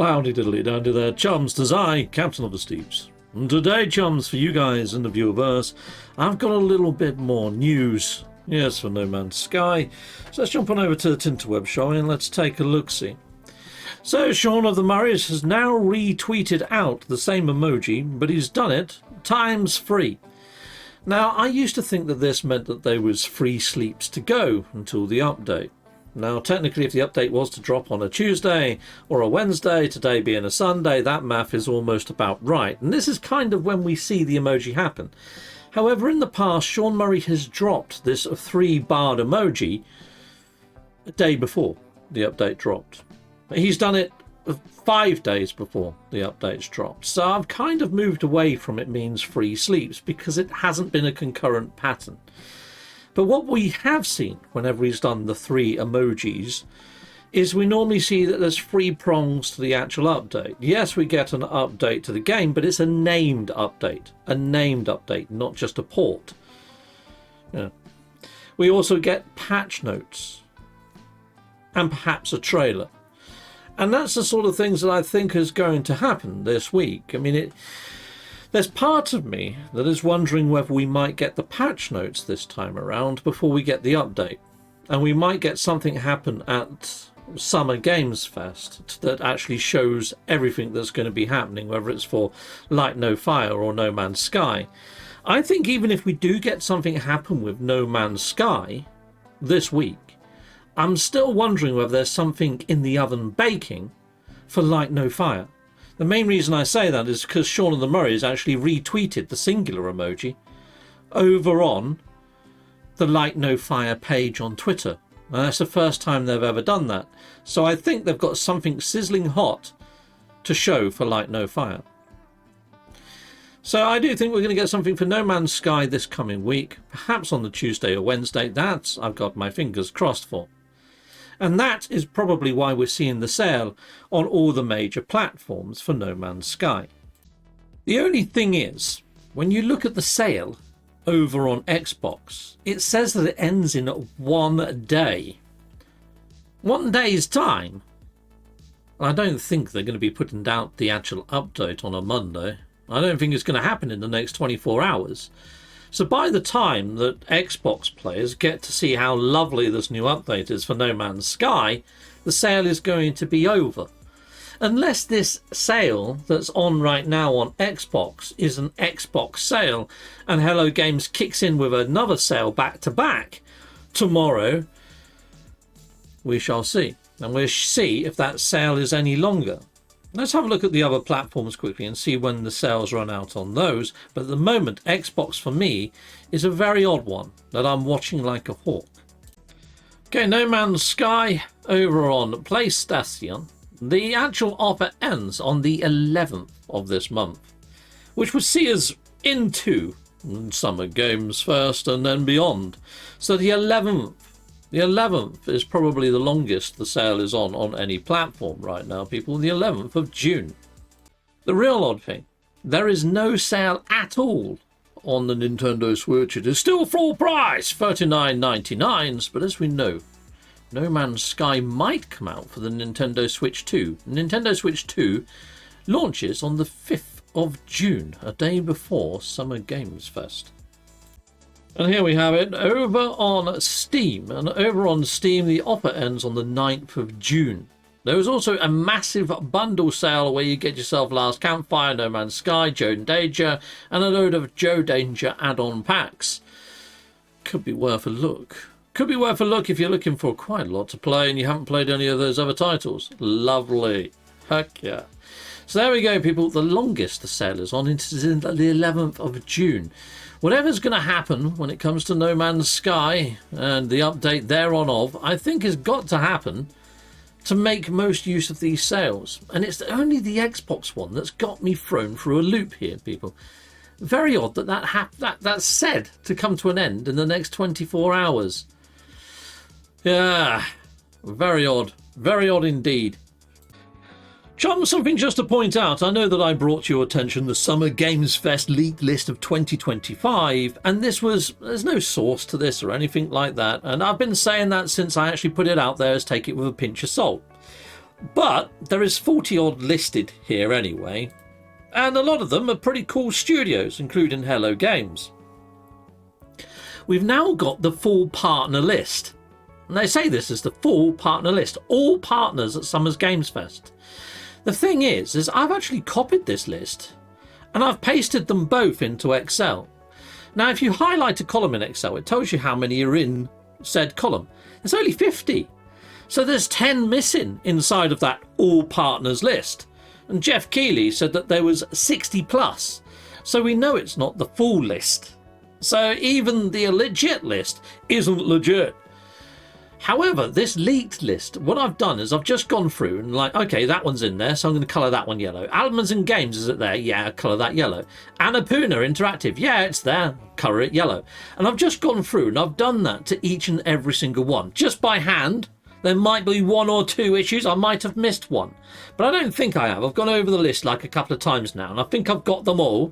howdy diddly dandy there, chums. 'Tis I, Captain of the Steeps. And today, chums, for you guys in the viewerverse, I've got a little bit more news. Yes, for No Man's Sky. So let's jump on over to the Tinterweb, shall we, and let's take a look-see. So Sean of the Murrays has now retweeted out the same emoji, but he's done it times 3. Now, I used to think that this meant that there was 3 sleeps to go until the update. Now, technically, if the update was to drop on a Tuesday or a Wednesday, today being a Sunday, that math is almost about right. And this is kind of when we see the emoji happen. However, in the past, Sean Murray has dropped this 3-barred emoji a day before the update dropped. He's done it 5 days before the updates dropped. So I've kind of moved away from it means 3 sleeps because it hasn't been a concurrent pattern. But what we have seen whenever he's done the 3 emojis is we normally see that there's 3 prongs to the actual update. Yes, we get an update to the game, but it's a named update. A named update, not just a port. Yeah. We also get patch notes and perhaps a trailer. And that's the sort of things that I think is going to happen this week. I mean, there's part of me that is wondering whether we might get the patch notes this time around before we get the update. And we might get something happen at Summer Games Fest that actually shows everything that's going to be happening, whether it's for Light No Fire or No Man's Sky. I think even if we do get something happen with No Man's Sky this week, I'm still wondering whether there's something in the oven baking for Light No Fire. The main reason I say that is because Sean of the Murrays actually retweeted the singular emoji over on the Light No Fire page on Twitter. And that's the first time they've ever done that. So I think they've got something sizzling hot to show for Light No Fire. So I do think we're going to get something for No Man's Sky this coming week, perhaps on the Tuesday or Wednesday. That I've got my fingers crossed for. And that is probably why we're seeing the sale on all the major platforms for No Man's Sky. The only thing is, when you look at the sale over on Xbox, it says that it ends in 1 day. 1 day's time? I don't think they're going to be putting out the actual update on a Monday. I don't think it's going to happen in the next 24 hours. So by the time that Xbox players get to see how lovely this new update is for No Man's Sky, the sale is going to be over. Unless this sale that's on right now on Xbox is an Xbox sale and Hello Games kicks in with another sale back to back tomorrow, we shall see. And we'll see if that sale is any longer. Let's have a look at the other platforms quickly and see when the sales run out on those. But at the moment, Xbox for me is a very odd one that I'm watching like a hawk. Okay, No Man's Sky over on PlayStation. The actual offer ends on the 11th of this month, which would see us into Summer Games Fest and then beyond. So the 11th is probably the longest the sale is on any platform right now, people. The 11th of June. The real odd thing, there is no sale at all on the Nintendo Switch. It is still full price, $39.99, but as we know, No Man's Sky might come out for the Nintendo Switch 2. Nintendo Switch 2 launches on the 5th of June, a day before Summer Games Fest. And here we have it over on Steam. And over on Steam, the offer ends on the 9th of June. There is also a massive bundle sale where you get yourself Last Campfire, No Man's Sky, Joe Danger, and a load of Joe Danger add-on packs. Could be worth a look. Could be worth a look if you're looking for quite a lot to play and you haven't played any of those other titles. Lovely. Heck yeah. So there we go, people. The longest the sale is on is in the 11th of June. Whatever's going to happen when it comes to No Man's Sky and the update thereon of, I think has got to happen to make most use of these sales. And it's only the Xbox one that's got me thrown through a loop here, people. Very odd that that's said to come to an end in the next 24 hours. Yeah, very odd indeed. Chum, something just to point out. I know that I brought to your attention the Summer Games Fest leaked list of 2025, and there's no source to this or anything like that, and I've been saying that since I actually put it out there as take it with a pinch of salt. But there is 40 odd listed here anyway, and a lot of them are pretty cool studios, including Hello Games. We've now got the full partner list. And they say this is the full partner list. All partners at Summer's Games Fest. The thing is I've actually copied this list and I've pasted them both into Excel. Now, if you highlight a column in Excel, it tells you how many are in said column. There's only 50. So there's 10 missing inside of that all partners list. And Jeff Keighley said that there was 60 plus. So we know it's not the full list. So even the legit list isn't legit. However, this leaked list, what I've done is I've just gone through and like, okay, that one's in there, so I'm going to colour that one yellow. Almonds and Games, is it there? Yeah, colour that yellow. Annapurna Interactive, yeah, it's there, colour it yellow. And I've just gone through and I've done that to each and every single one, just by hand. There might be one or two issues, I might have missed one. But I don't think I have. I've gone over the list like a couple of times now, and I think I've got them all.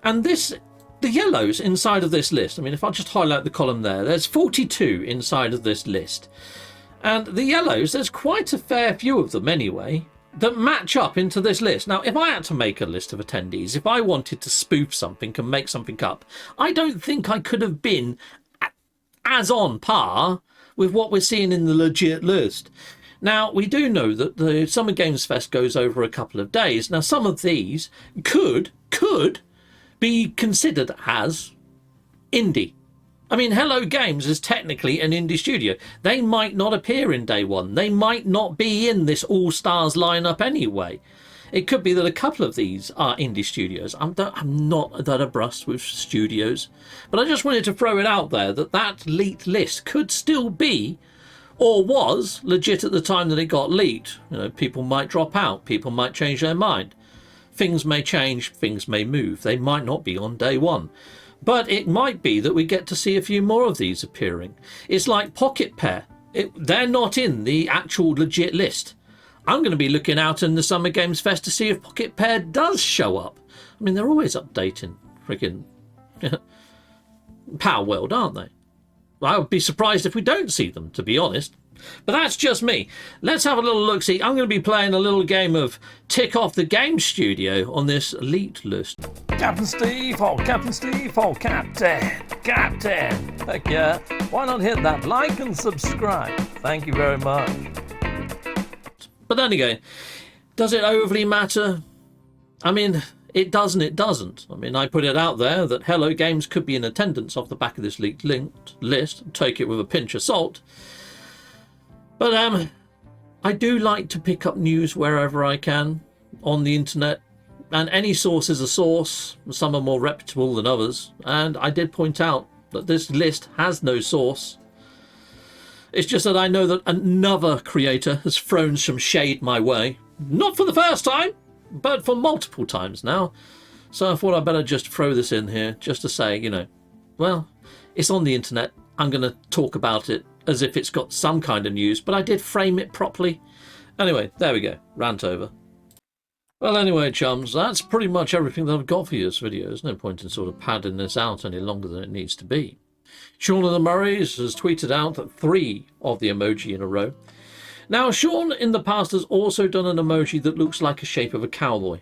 And the yellows inside of this list, I mean, if I just highlight the column there, there's 42 inside of this list. And the yellows, there's quite a fair few of them anyway, that match up into this list. Now, if I had to make a list of attendees, if I wanted to spoof something and make something up, I don't think I could have been as on par with what we're seeing in the legit list. Now, we do know that the Summer Games Fest goes over a couple of days. Now, some of these could be considered as indie. I mean, Hello Games is technically an indie studio. They might not appear in day one. They might not be in this all-stars lineup anyway. It could be that a couple of these are indie studios. I'm not that abreast with studios, but I just wanted to throw it out there that that leaked list could still be, or was, legit at the time that it got leaked. You know, people might drop out. People might change their mind. Things may change, things may move. They might not be on day one. But it might be that we get to see a few more of these appearing. It's like Pocket Pair. They're not in the actual legit list. I'm going to be looking out in the Summer Games Fest to see if Pocket Pair does show up. I mean, they're always updating freaking Power World, aren't they? I would be surprised if we don't see them, to be honest. But that's just me. Let's have a little look-see. I'm going to be playing a little game of tick off the game studio on this elite list. Captain Steve, oh Captain Steve, oh Captain. Heck yeah. Why not hit that like and subscribe? Thank you very much. But then again, does it overly matter? I mean, it does and it doesn't. I mean, I put it out there that Hello Games could be in attendance off the back of this leaked list. Take it with a pinch of salt. But I do like to pick up news wherever I can on the internet, and any source is a source. Some are more reputable than others, and I did point out that this list has no source. It's just that I know that another creator has thrown some shade my way, not for the first time, but for multiple times now. So I thought I'd better just throw this in here just to say, you know, well, it's on the internet. I'm going to talk about it as if it's got some kind of news, but I did frame it properly. Anyway, there we go. Rant over. Well, anyway, chums, that's pretty much everything that I've got for you this video. There's no point in sort of padding this out any longer than it needs to be. Sean of the Murrays has tweeted out 3 of the emoji in a row. Now, Sean in the past has also done an emoji that looks like a shape of a cowboy.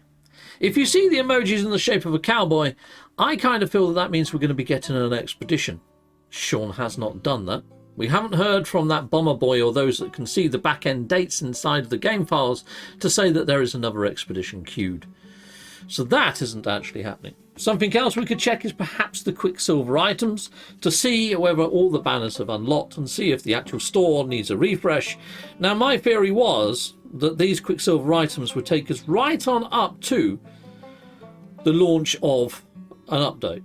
If you see the emojis in the shape of a cowboy, I kind of feel that that means we're going to be getting an expedition. Sean has not done that. We haven't heard from that bomber boy or those that can see the back-end dates inside of the game files to say that there is another expedition queued. So that isn't actually happening. Something else we could check is perhaps the Quicksilver items to see whether all the banners have unlocked and see if the actual store needs a refresh. Now, my theory was that these Quicksilver items would take us right on up to the launch of an update.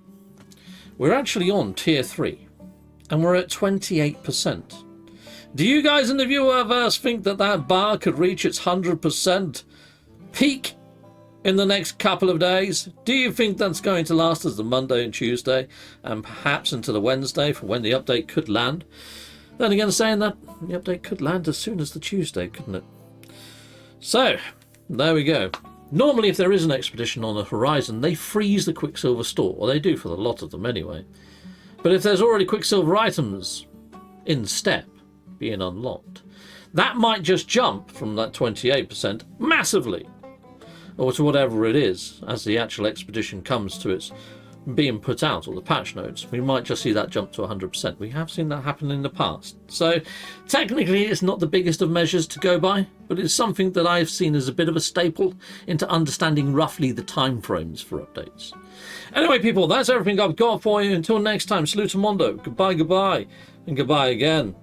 We're actually on tier 3 and we're at 28%. Do you guys in the viewerverse think that that bar could reach its 100% peak in the next couple of days? Do you think that's going to last as the Monday and Tuesday and perhaps into the Wednesday for when the update could land? Then again, saying that, the update could land as soon as the Tuesday, couldn't it? So, there we go. Normally, if there is an expedition on the horizon, they freeze the Quicksilver store, or they do for a lot of them anyway. But if there's already Quicksilver items in step being unlocked, That might just jump from that 28% massively, or to whatever it is, as the actual expedition comes to its being put out, or the patch notes. We might just see that jump to 100%. We have seen that happen in the past. So technically it's not the biggest of measures to go by, but it's something that I've seen as a bit of a staple into understanding roughly the time frames for updates. Anyway, people, that's everything I've got for you. Until next time, salutamondo, goodbye, goodbye, and goodbye again.